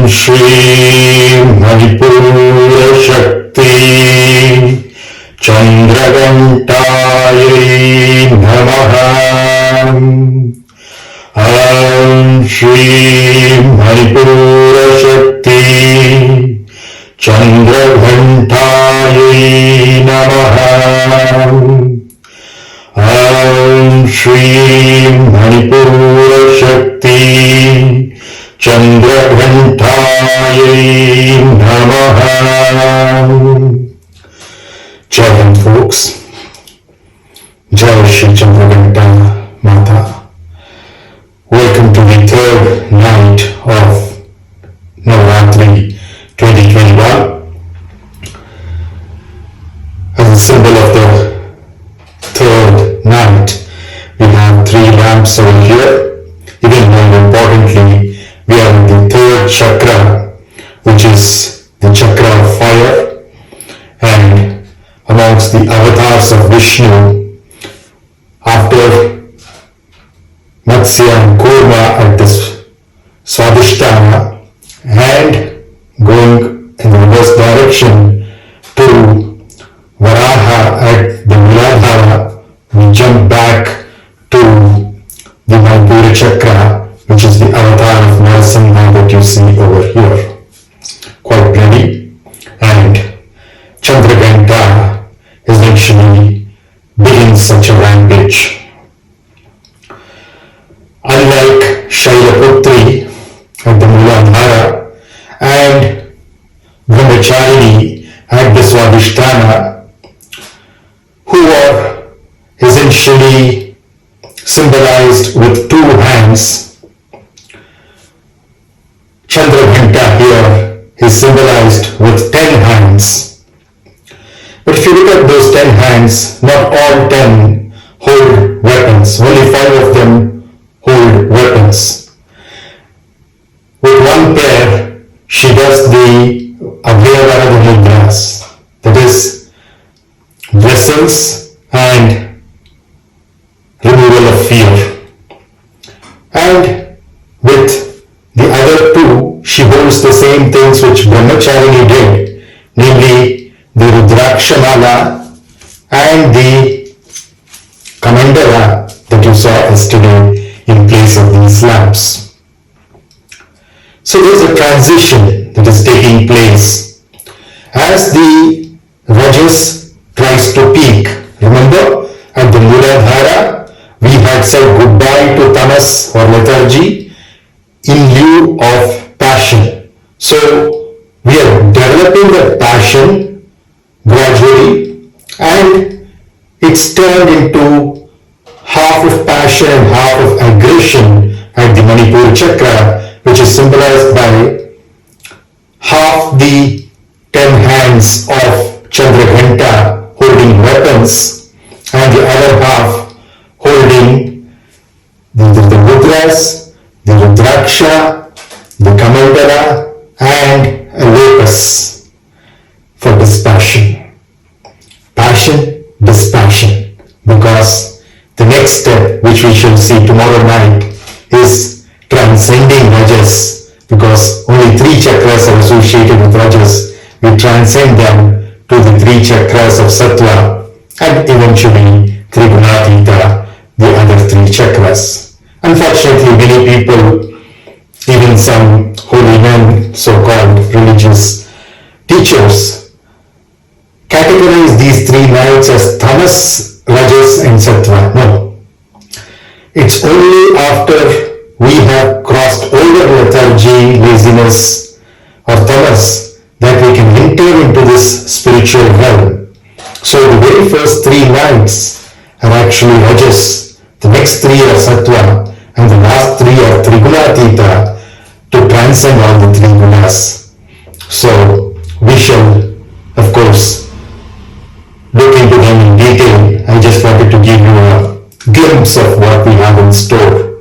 Shri maNipūra Shakti candraghanTāyai Namaha. Shri maNipūra Shakti candraghanTāyai Namaha. Shri maNipūra Shakti candraghanTāyai Namaha. Jai folks. Jai Shri Candraghanṭā Mata. Welcome to the third night of Navarātri 2021. As a symbol of the third night, we have 3 lamps over here. Even more importantly, we are in the third chakra, which is the chakra of fire, and amongst the avatars of Vishnu, after Matsya and Kurma at this Swadhisthana and going in the reverse direction to Varaha at the Muladhara, we jump back to the maNipūra chakra, which is the avatar of Narasimha that you see over here. Quite bloody. And candraghanTā essentially begins such a rampage. Unlike Shailaputri at the Muladhara and Brahmacharini at the Swadhisthana, who are essentially symbolized with 2 hands, candraghanTā here is symbolized with 10 hands. But if you look at those 10 hands, not all 10 hold weapons. Only 5 of them hold weapons. With one pair, she does the avatār mudras, that is, vessels and removal of fear. And with the other 2, she holds the same things which Brahmacharini did, namely the Rudraksha Mala and the Kamandala that you saw yesterday in place of these lamps. So there is a transition that is taking place. As the Rajas tries to peak, remember at the Muladhara we had said goodbye to tamas or lethargy in lieu of passion. So we are developing the passion gradually, and it's turned into half of passion and half of aggression at the maNipūra chakra, which is symbolized by half the 10 hands of candraghanTā holding weapons and the other half holding the mudras, the rudraksha, the kamandala and a lotus for dispassion. Passion, dispassion, because the next step, which we shall see tomorrow night, is transcending Rajas, because only 3 chakras are associated with Rajas. We transcend them to the 3 chakras of Sattva and eventually Triguna-tita, the other 3 chakras. Unfortunately, many people, even some holy men, so-called religious teachers, categorize these 3 nights as tamas, rajas and sattva. No. It's only after we have crossed over lethargy, laziness or tamas that we can enter into this spiritual realm. So the very first 3 nights are actually rajas, the next 3 are sattva, and the last 3 are triguna-tita, to transcend all the 3 gunas. So we shall, of course, look into them in detail. I just wanted to give you a glimpse of what we have in store.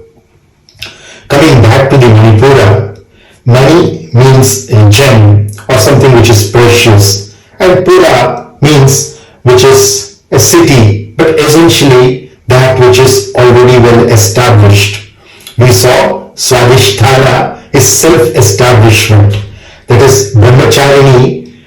Coming back to the maNipūra, Mani means a gem or something which is precious, and Pūra means which is a city, but essentially that which is already well established. We saw Swadhisthana is self-establishment. That is, brahmacharini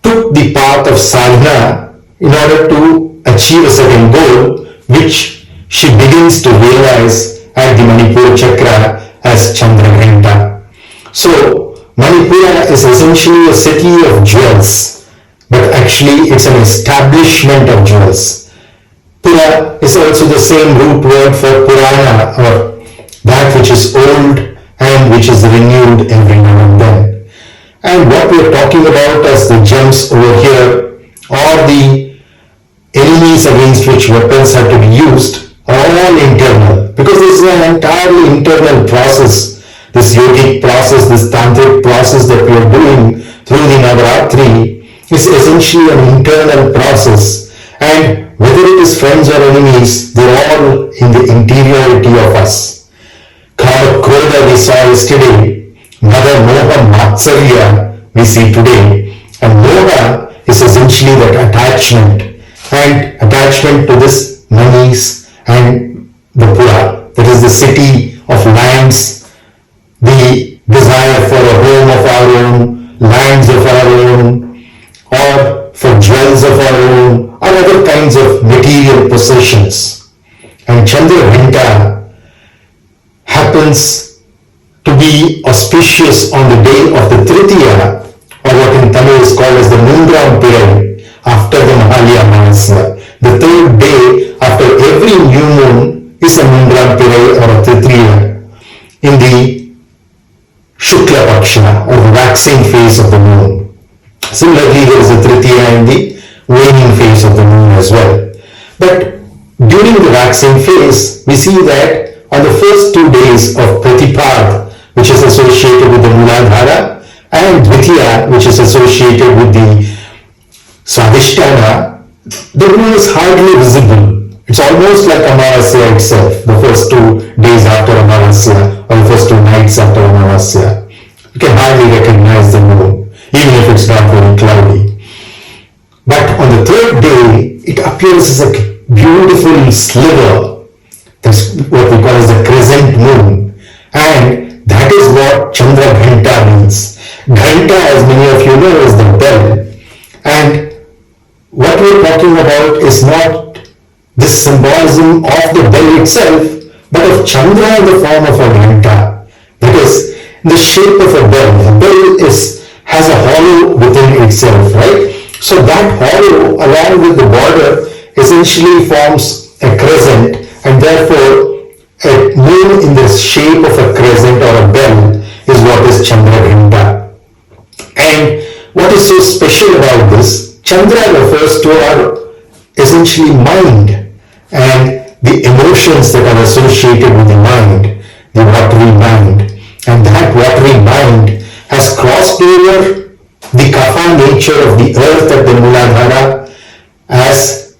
took the path of sadhana in order to achieve a certain goal, which she begins to realize at the maNipūra chakra as candraghanTā. So, maNipūra is essentially a city of jewels, but actually it's an establishment of jewels. Pura is also the same root word for Purana, or that which is old and which is renewed every now and then. And what we are talking about as the gems over here, or the enemies against which weapons have to be used, are all internal, because this is an entirely internal process. This yogic process, this tantric process that we are doing through the Nava-rātri is essentially an internal process, and whether it is friends or enemies, they're all in the interiority of us. Kama Krodha we saw yesterday, Mother Moha Matsarya we see today, and Moha is essentially that attachment, and attachment to this manis and the Pura, that is the city of lands, the desire for a home of our own, lands of our own, or for jewels of our own, or other kinds of material possessions. And candraghanTā happens to be auspicious on the day of the Tritiya, or what in Tamil is called as the Moondraam Pirai, after the Mahalya Amavasya. The third day after every new moon is a Moondraam Pirai or a Tritiya in the Shukla Paksha, or the waxing phase of the moon. Similarly, there is a Tritiya in the waning phase of the moon as well. But during the waxing phase, we see that on the first 2 days of Pratipad, which is associated with the Mooladhara, and Dvitiya, which is associated with the Swadhisthana, the moon is hardly visible. It's almost like Amavasya itself, the first 2 days after Amavasya, or the first 2 nights after Amavasya. You can hardly recognize the moon, even if it's not very cloudy. But on the third day, it appears as a beautiful sliver. That's what we call as the crescent moon. And that is what candraghanTā means. Ghanta, as many of you know, is the bell. And what we're talking about is not this symbolism of the bell itself, but of Chandra in the form of a ghanta. That is, the shape of a bell. The bell has a hollow within itself, right? So that hollow, along with the border, essentially forms a crescent, and therefore a moon in the shape of a crescent or a bell is what is candraghanTā. And what is so special about this, Chandra refers to our essentially mind and the emotions that are associated with the mind, the watery mind. And that watery mind has crossed over the kapha nature of the earth at the Mooladhara as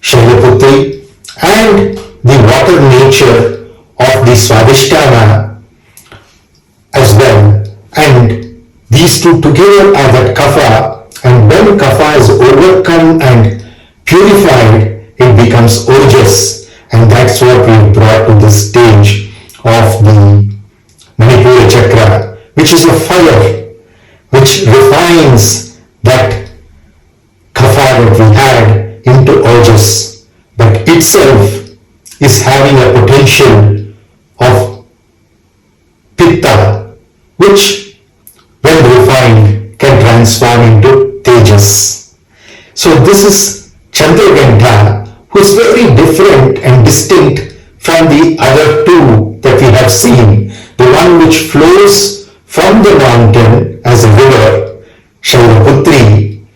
Shailaputri, and the water nature of the Swadhisthana as well. And these two together are that kapha, and when kapha is overcome and purified, it becomes ojas, and that's what we brought to this stage of the maNipūra chakra, which is a fire which refines that kapha that we had into ojas, but itself is having a potential of pitta, which when refined can transform into tejas. So this is candraghanTā, who is very different and distinct from the other two that we have seen. The one which flows from the mountain as a river, Shailaputri,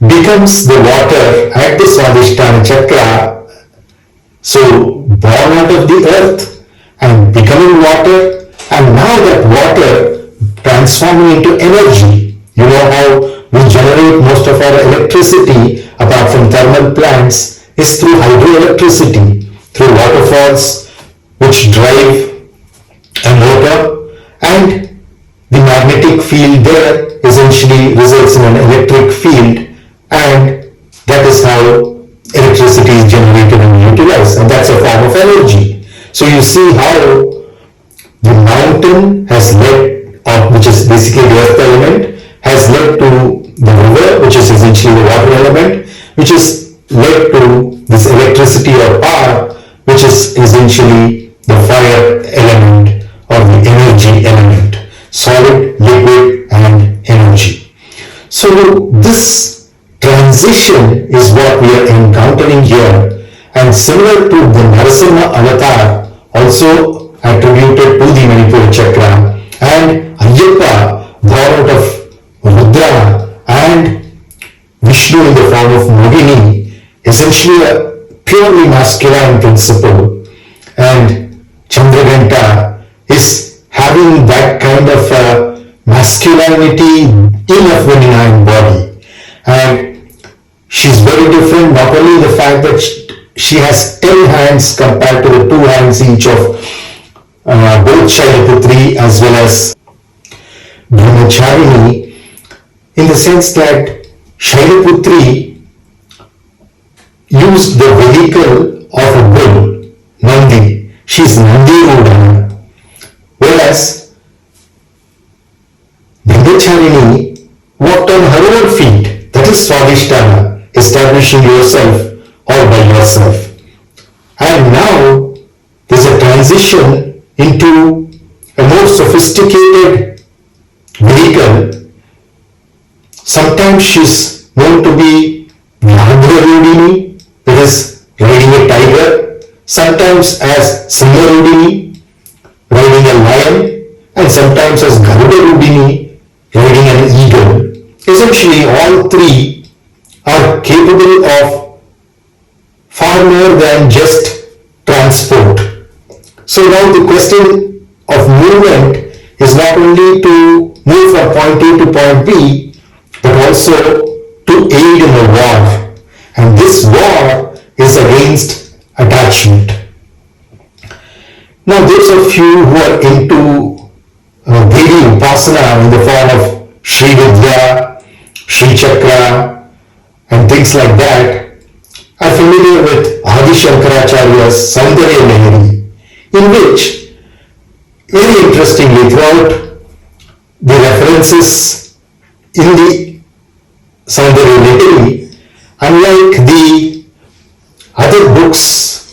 becomes the water at the Swadhisthana chakra, so born out of the earth and becoming water, and now that water transforming into energy. You know how we generate most of our electricity, apart from thermal plants, is through hydroelectricity, through waterfalls which drive a motor, and the magnetic field there essentially results in an electric field, and that is how electricity is generated and utilized, and that's a form of energy. So you see how the mountain has led, or which is basically the earth element, has led to the river, which is essentially the water element, which is led to this electricity or power, which is essentially the fire element or the energy element, solid, liquid, and energy. So this transition is what we are encountering here, and similar to the Narasimha avatar, also attributed to the maNipūra chakra, and Ayyappa born out of Rudra and Vishnu in the form of Mohini, essentially a purely masculine principle, and candra-ghanTā is having that kind of masculinity in a feminine body, and she's very different. Not only the fact that she has 10 hands compared to the 2 hands each of both Shailaputri as well as Brahmacharini, in the sense that Shailaputri used the vehicle of a bull, Nandi. She's Nandi-rūಢā. Whereas Brahmacharini walked on her own feet. That is Swadhisthana, establishing yourself all by yourself. And now there's a transition into a more sophisticated vehicle. Sometimes she's known to be Nagarudini, that is riding a tiger, sometimes as Simharudini, riding a lion, and sometimes as Garudarudini, riding an eagle. Essentially all three are capable of far more than just transport. So now the question of movement is not only to move from point A to point B, but also to aid in a war. And this war is against attachment. Now those of you who are into Devi Upasana in the form of Sri Vidya, Sri Chakra, and things like that, are familiar with Adi Shankaracharya's Saundarya Lahari, in which, very interestingly, throughout the references in the Saundarya Lahari, unlike the other books,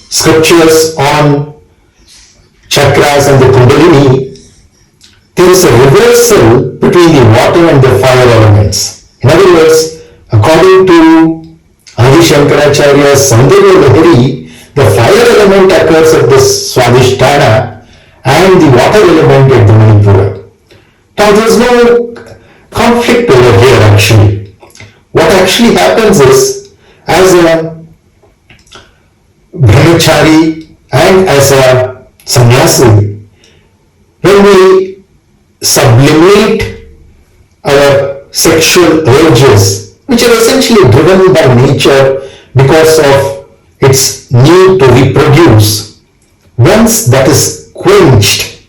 scriptures on chakras and the kundalini, there is a reversal between the water and the fire elements. In other words, according to Adi Shankaracharya's Saundarya Lahari, the fire element occurs at the Swadhisthana and the water element at the maNipūra. Now there is no conflict over here actually. What actually happens is, as a brahmachari and as a sannyasi, when we sublimate our sexual urges, which are essentially driven by nature because of its need to reproduce, once that is quenched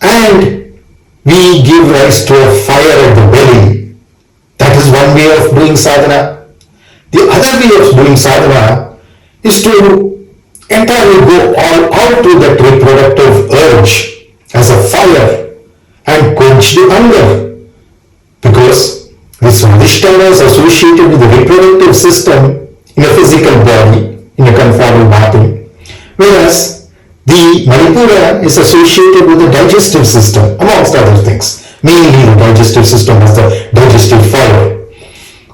and we give rise to a fire at the belly, that is one way of doing sadhana. The other way of doing sadhana is to entirely go all out to that reproductive urge as a fire and quench the hunger, because the Swadhisthana is associated with the reproductive system in a physical body, in a conformal body, whereas the maNipūra is associated with the digestive system, amongst other things. Mainly the digestive system has the digestive fire.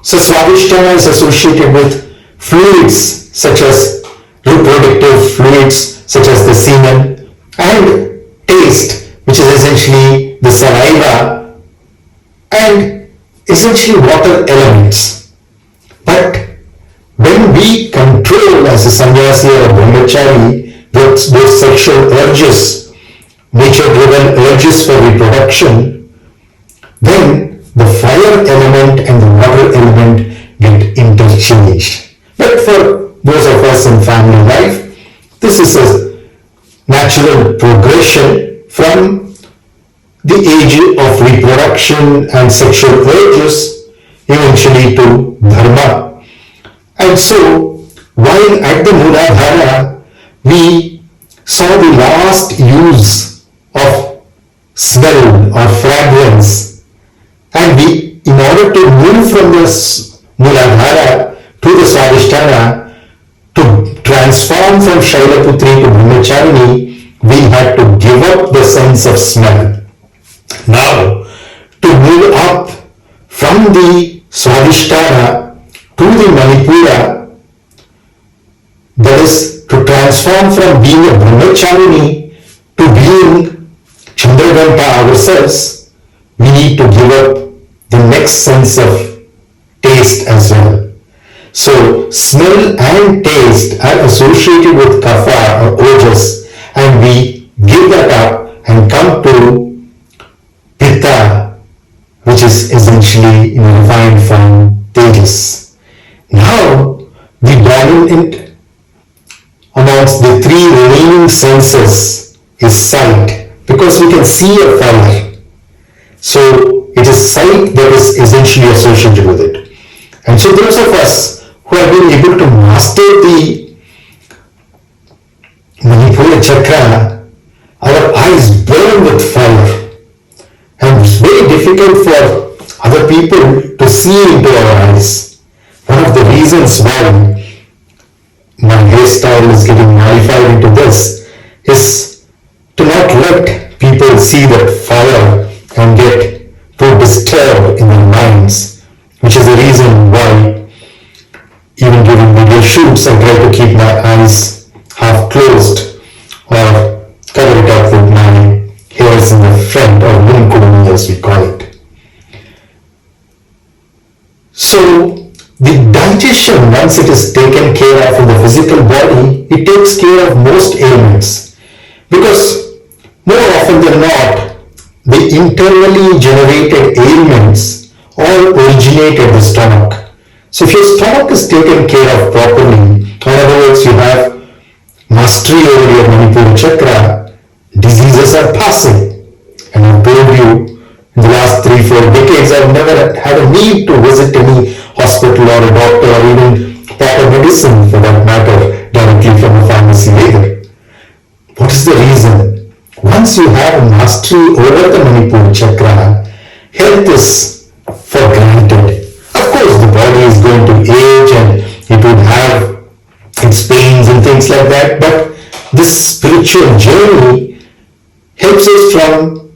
So Swadhisthana is associated with fluids such as reproductive fluids such as the semen, and taste, which is essentially the saliva, and essentially water elements. But when we control as a sannyasi or a brahmachari those sexual urges, nature-driven urges for reproduction, then the fire element and the water element get interchanged. But for those of us in family life, this is a natural progression from the age of reproduction and sexual urges eventually to dharma. And so, while at the Mooladhara we saw the last use of smell or fragrance. And in order to move from this Mooladhara to the Swadhisthana, to transform from Shailaputri to Brahmacharini, we had to give up the sense of smell. Now, to move up from the Swadhisthana to the maNipūra, that is, to transform from being a Brahmacharini to being candra-ghanTā ourselves, we need to give up the next sense of taste as well. So, smell and taste are associated with kapha or ojas, and we give that up and come to pitta, which is essentially in refined form tejas. Now, the dominant amongst the three remaining senses is sight, because we can see a fire. So, it is sight that is essentially associated with it. And so those of us who have been able to master the maNipūra chakra, our eyes burn with fire. And it's very difficult for other people to see into our eyes. One of the reasons why my hairstyle is getting modified into this is to not let people see that fire and get too disturbed in their minds, which is the reason why even during video shoots I try to keep my eyes half closed or cover it up with my hairs in the front, or kundalini as we call it. So the digestion, once it is taken care of in the physical body, it takes care of most ailments, because more often than not, the internally generated ailments all originate at the stomach. So if your stomach is taken care of properly, in other words, you have mastery over your maNipūra chakra, diseases are passing. And I told you, in the last 3-4 decades, I've never had a need to visit any hospital or a doctor or even proper medicine for that matter directly from a pharmacy either. What is the reason? Once you have mastery over the maNipūra chakra, health is for granted. Of course, the body is going to age and it would have its pains and things like that, but this spiritual journey helps us from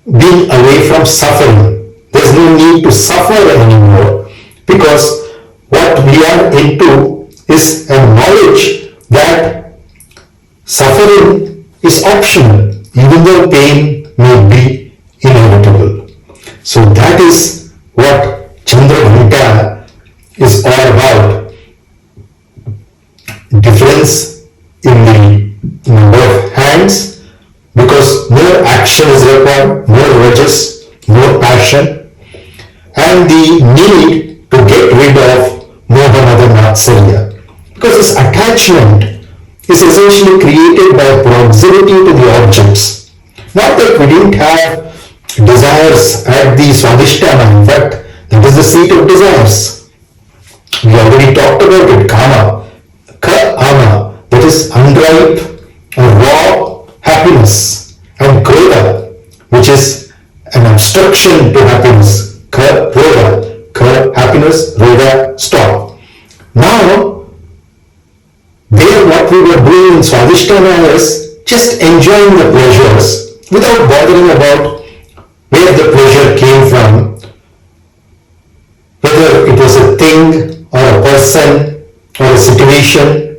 being away from suffering. There's no need to suffer anymore, because what we are into is a knowledge that suffering is optional, even though pain may be inevitable. So that is what candra-ghanTā is all about. Difference in the number of hands, because more action is required, more rajas, more passion, and the need to get rid of moha-mada-matsarya, because this attachment is essentially created by proximity to the objects. Not that we didn't have desires at the Swadhisthana, in fact, that is the seat of desires. We already talked about it, kama, ka-ama, that is unripe or raw happiness, and krodha, which is an obstruction to happiness, ka-rodha, happiness, rodha, stop. Now, there what we were doing in Swadhisthana is just enjoying the pleasures without bothering about where the pleasure came from, whether it was a thing or a person or a situation.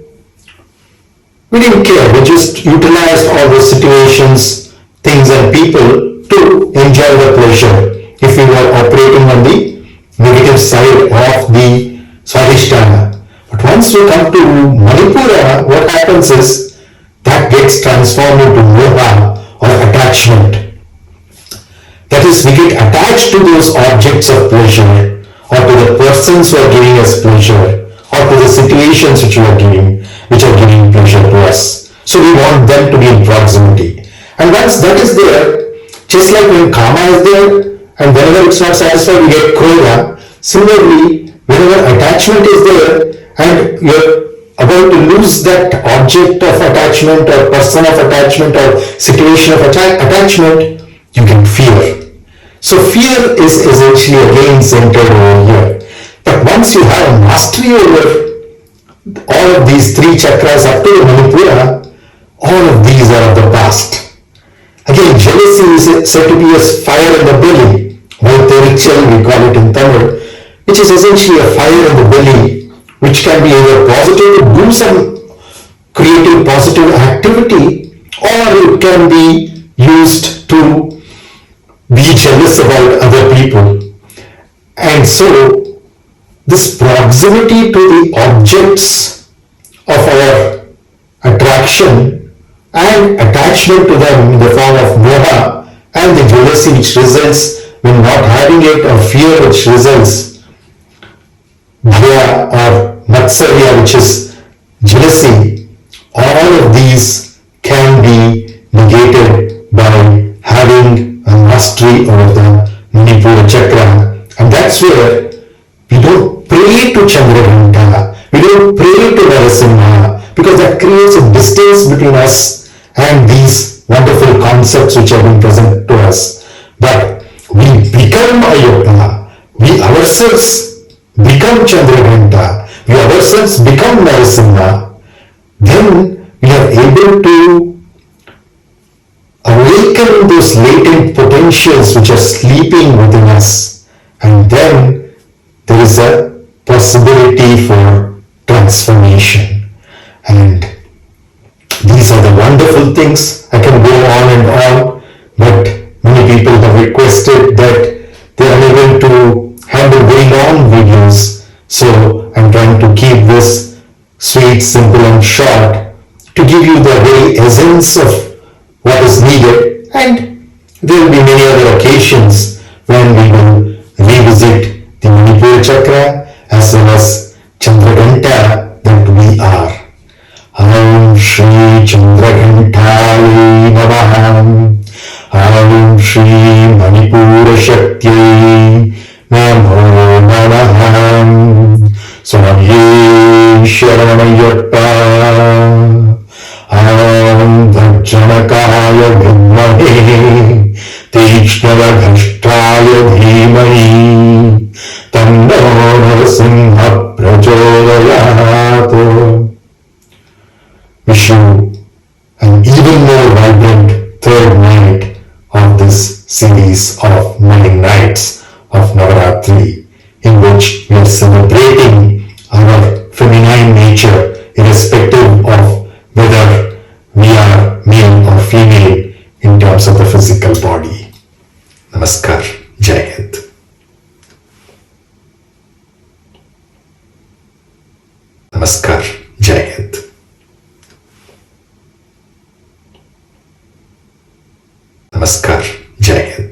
We didn't care. We just utilized all those situations, things and people to enjoy the pleasure if we were operating on the negative side of the Swadhisthana. But once we come to maNipūra, what happens is that gets transformed into moha or attachment. That is, we get attached to those objects of pleasure, or to the persons who are giving us pleasure, or to the situations which are giving pleasure to us. So we want them to be in proximity. And once that is there, just like when kama is there, and whenever it's not satisfied, we get krodha. Similarly, whenever attachment is there, and you're about to lose that object of attachment or person of attachment or situation of attachment, you get fear. So fear is essentially again centered over here. But once you have a mastery over all of these three chakras up to the maNipūra, all of these are of the past. Again, jealousy is said to be as fire in the belly. Vaitarichal, we call it in Tamil, which is essentially a fire in the belly, which can be either positive to do some creative positive activity, or it can be used to be jealous about other people. And so this proximity to the objects of our attraction and attachment to them in the form of moha and the jealousy which results when not having it, or fear which results bhaya or matsarya which is jealousy, all of these can be negated by having a mastery over the maNipūra chakra. And that's where we don't pray to candra-ghanTā, we don't pray to Narasimha, because that creates a distance between us and these wonderful concepts which have been presented to us. But we become Ayappa, we ourselves become candra-ghanTā, we ourselves become Narasimha, then we are able to awaken those latent potentials which are sleeping within us, and then there is a possibility for transformation. And these are the wonderful things. I can go on and on, but many people have requested that they are unable to handle very long videos, so I'm trying to keep this sweet, simple and short to give you the very essence of what is needed. And there will be many other occasions when we will revisit the maNipūra chakra as well as candra-ghanTā that we are. Om Shri Candra-ghantāye Namaha. Om Shri maNipūra Shaktye Namo Namaha. Swami Sharanayappa. Om Dharjanakaya Vidmahe Tishnavadhashtaya Dhimahi Tanno Narasimha Prachodayat. Wish you an even more vibrant third night of this series of 9 nights of Nava-rātri, in which we are celebrating our feminine nature irrespective of whether we are male or female in terms of the physical body. Namaskar. Jai Hind. Namaskar. Jai Hind. Namaskar. Jai Hind.